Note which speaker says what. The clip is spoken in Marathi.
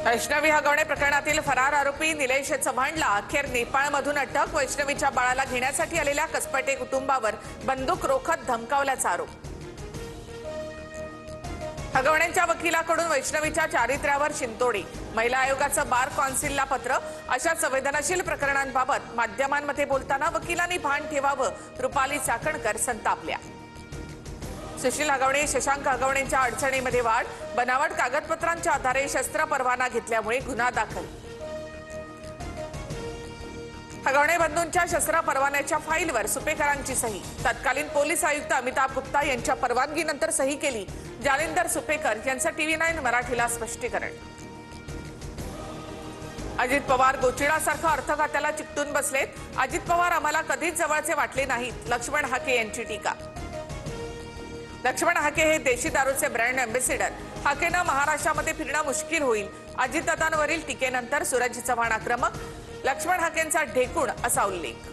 Speaker 1: वैष्णवी हगवणे प्रकरणातील फरार आरोपी निलेश चव्हाणला अखेर नेपाळमधून अटक। वैष्णवीच्या बाळाला घेण्यासाठी आलेल्या कसपटे कुटुंबावर बंदूक रोखत धमकावल्याचा आरोप। हगवणेंच्या वकिलाकडून वैष्णवीच्या चारित्र्यावर शिंतोडी। महिला आयोगाचं बार कौन्सिलला पत्र। अशा संवेदनशील प्रकरणांबाबत माध्यमांमध्ये बोलताना वकिलांनी भान ठेवावं, रुपाली चाकणकर संतापल्या। सुशील हगवणे शशांक हगवणेंच्या अडचणीमध्ये वाढ। बनावट कागदपत्रांच्या आधारे शस्त्र परवाना घेतल्यामुळे गुन्हा दाखल। हगवणे बंधूंच्या शस्त्र परवान्याच्या फाईलवर सुपेकरांची सही। तत्कालीन पोलीस आयुक्त अमिताभ गुप्ता यांच्या परवानगीनंतर सही केली। जालिंदर सुपेकर यांचं TV9 मराठीला स्पष्टीकरण। अजित पवार गोचिडासारखं अर्थखात्याला चिकटून बसलेत। अजित पवार आम्हाला कधीच जवळचे वाटले नाहीत, लक्ष्मण हाके यांची टीका। लक्ष्मण हाके हे देशी दारूचे ब्रँड अँबॅसिडर। हाकेनं महाराष्ट्रामध्ये फिरणं मुश्किल होईल। अजितदादांवरील टीकेनंतर सूरज चव्हाण आक्रमक। लक्ष्मण हाकेंचा ढेकूण असा उल्लेख।